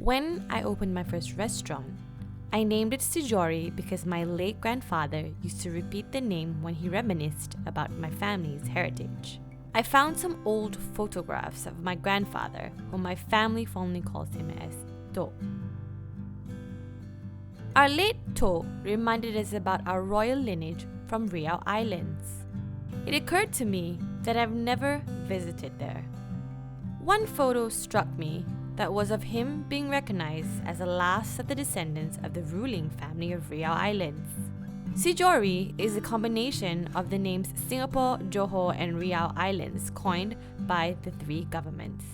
When I opened my first restaurant, I named it Sijori because my late grandfather used to repeat the name when he reminisced about my family's heritage. I found some old photographs of my grandfather, whom my family fondly calls him as To. Our late To reminded us about our royal lineage from Riau Islands. It occurred to me that I've never visited there. One photo struck me that was of him being recognized as the last of the descendants of the ruling family of Riau Islands. Sijori is a combination of the names Singapore, Johor, and Riau Islands coined by the three governments.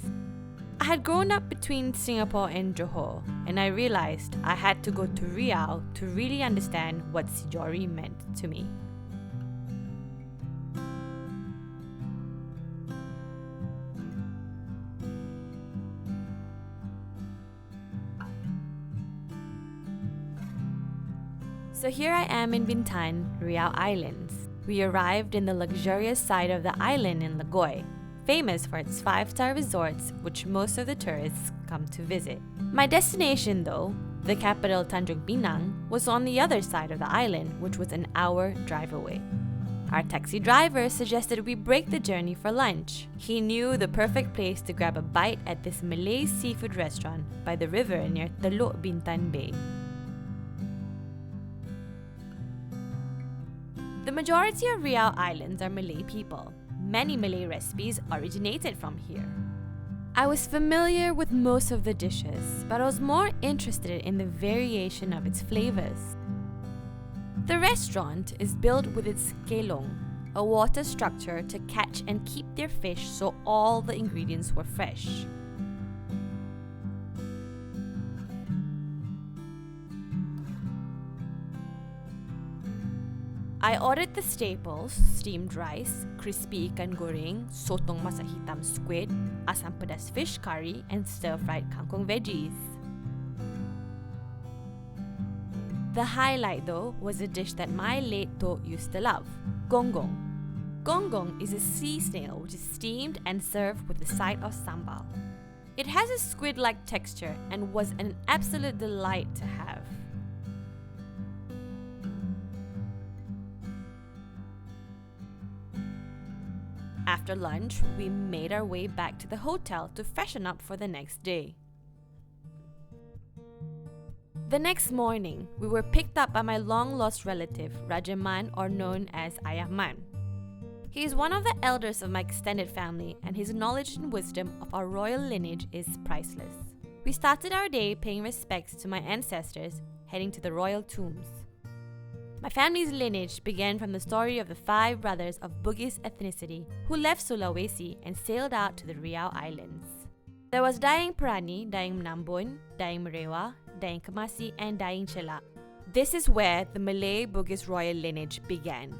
I had grown up between Singapore and Johor, and I realized I had to go to Riau to really understand what Sijori meant to me. So here I am in Bintan, Riau Islands. We arrived in the luxurious side of the island in Lagoy, famous for its 5-star resorts which most of the tourists come to visit. My destination though, the capital Tanjung Pinang, was on the other side of the island, which was an hour drive away. Our taxi driver suggested we break the journey for lunch. He knew the perfect place to grab a bite at this Malay seafood restaurant by the river near Teluk Bintan Bay. The majority of Riau Islands are Malay people. Many Malay recipes originated from here. I was familiar with most of the dishes, but I was more interested in the variation of its flavors. The restaurant is built with its kelong, a water structure to catch and keep their fish so all the ingredients were fresh. I ordered the staples, steamed rice, crispy ikan goreng, sotong masak hitam squid, asam pedas fish curry, and stir-fried kangkong veggies. The highlight though was a dish that my late To used to love, gonggong. Gonggong is a sea snail which is steamed and served with a side of sambal. It has a squid-like texture and was an absolute delight to have. After lunch, we made our way back to the hotel to freshen up for the next day. The next morning, we were picked up by my long-lost relative, Raja Man, or known as Ayah Man. He is one of the elders of my extended family, and his knowledge and wisdom of our royal lineage is priceless. We started our day paying respects to my ancestors, heading to the royal tombs. My family's lineage began from the story of the 5 brothers of Bugis ethnicity who left Sulawesi and sailed out to the Riau Islands. There was Dayang Perani, Dayang Menambun, Dayang Merewa, Dayang Kemasi, and Dayang Chelak. This is where the Malay Bugis royal lineage began.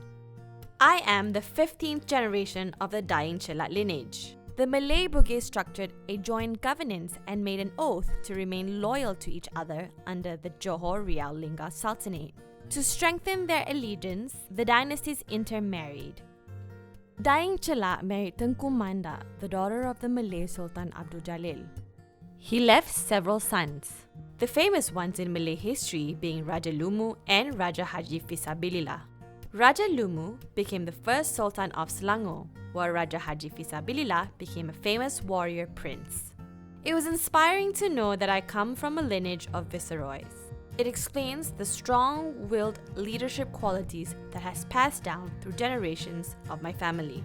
I am the 15th generation of the Dayang Chelak lineage. The Malay Bugis structured a joint governance and made an oath to remain loyal to each other under the Johor Riau Lingga Sultanate. To strengthen their allegiance, the dynasties intermarried. Dayang Chelak married Tengku Manda, the daughter of the Malay Sultan Abdul Jalil. He left several sons, the famous ones in Malay history being Raja Lumu and Raja Haji Fisabilillah. Raja Lumu became the first Sultan of Selangor, while Raja Haji Fisabilillah became a famous warrior prince. It was inspiring to know that I come from a lineage of viceroys. It explains the strong-willed leadership qualities that has passed down through generations of my family.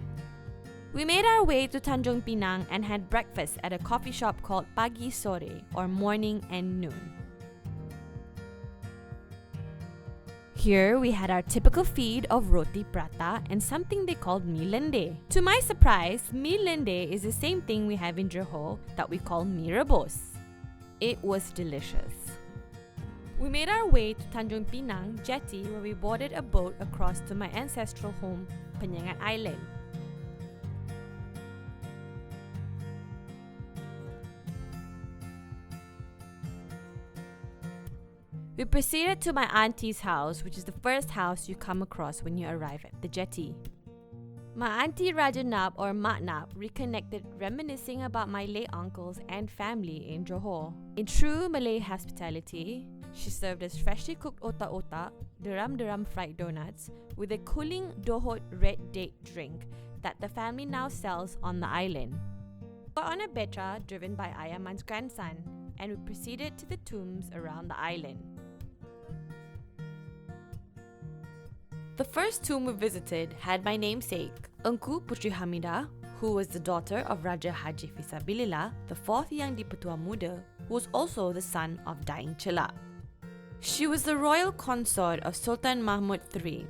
We made our way to Tanjung Pinang and had breakfast at a coffee shop called Pagi Sore, or morning and noon. Here we had our typical feed of roti prata and something they called mi lende. To my surprise, mi lende is the same thing we have in Johor that we call mi rebus. It was delicious. We made our way to Tanjung Pinang jetty where we boarded a boat across to my ancestral home, Penyengat Island. We proceeded to my auntie's house, which is the first house you come across when you arrive at the jetty. My auntie Rajanab or Matnap reconnected reminiscing about my late uncles and family in Johor. In true Malay hospitality, she served us freshly cooked otak-otak, deram-deram fried donuts with a cooling dohot red date drink that the family now sells on the island. We got on a betra driven by Ayaman's grandson and we proceeded to the tombs around the island. The first tomb we visited had my namesake, Engku Putri Hamidah, who was the daughter of Raja Haji Fisabilillah, the fourth Yang di-Pertua Muda, who was also the son of Daing Chelak. She was the royal consort of Sultan Mahmud III,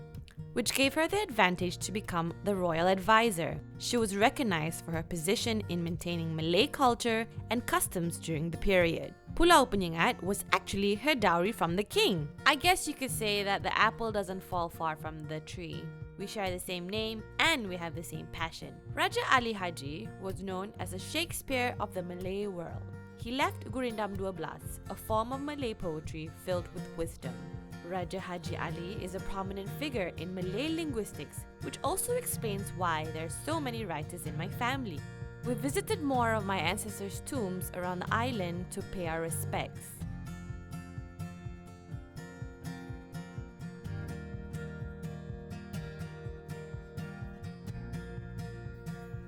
which gave her the advantage to become the royal advisor. She was recognized for her position in maintaining Malay culture and customs during the period. Pulau Penyengat was actually her dowry from the king. I guess you could say that the apple doesn't fall far from the tree. We share the same name and we have the same passion. Raja Ali Haji was known as the Shakespeare of the Malay world. He left Gurindam 12, a form of Malay poetry filled with wisdom. Raja Haji Ali is a prominent figure in Malay linguistics, which also explains why there are so many writers in my family. We visited more of my ancestors' tombs around the island to pay our respects.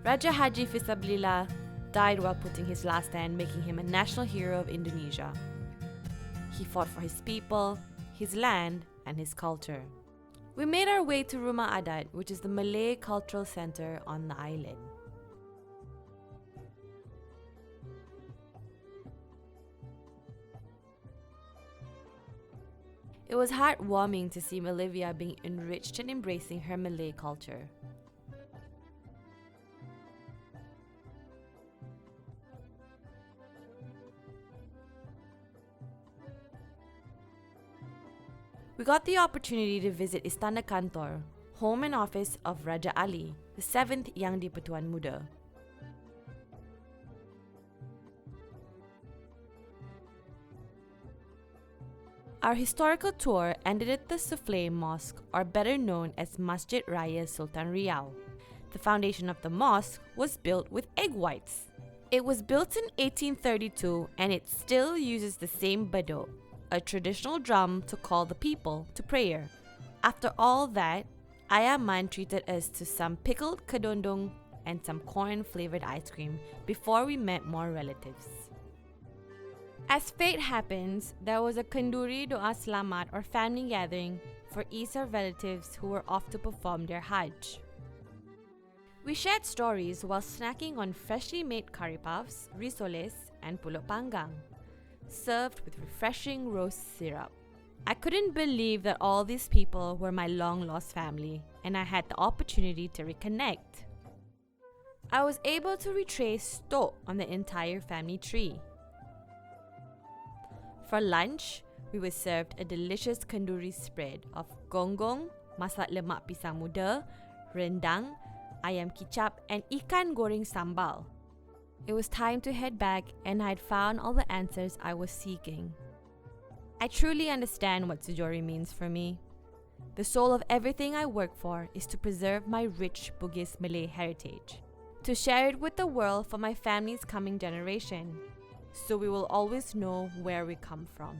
Raja Haji Fisabilillah died while putting his last stand, making him a national hero of Indonesia. He fought for his people, his land, and his culture. We made our way to Rumah Adat, which is the Malay cultural center on the island. It was heartwarming to see Olivia being enriched and embracing her Malay culture. We got the opportunity to visit Istana Kantor, home and office of Raja Ali, the 7th Yang di-Pertuan Muda. Our historical tour ended at the Souffle Mosque, or better known as Masjid Raya Sultan Riau. The foundation of the mosque was built with egg whites. It was built in 1832 and it still uses the same badok, a traditional drum to call the people to prayer. After all that, Ayaman treated us to some pickled kadondong and some corn-flavored ice cream before we met more relatives. As fate happens, there was a Kenduri Doa Selamat or family gathering for each of relatives who were off to perform their Hajj. We shared stories while snacking on freshly made curry puffs, risoles, and pulut panggang, served with refreshing rose syrup. I couldn't believe that all these people were my long-lost family, and I had the opportunity to reconnect. I was able to retrace Tok on the entire family tree. For lunch, we were served a delicious kenduri spread of gonggong, masak lemak pisang muda, rendang, ayam kicap, and ikan goreng sambal. It was time to head back and I had found all the answers I was seeking. I truly understand what Sijori means for me. The soul of everything I work for is to preserve my rich Bugis Malay heritage, to share it with the world for my family's coming generation, so we will always know where we come from.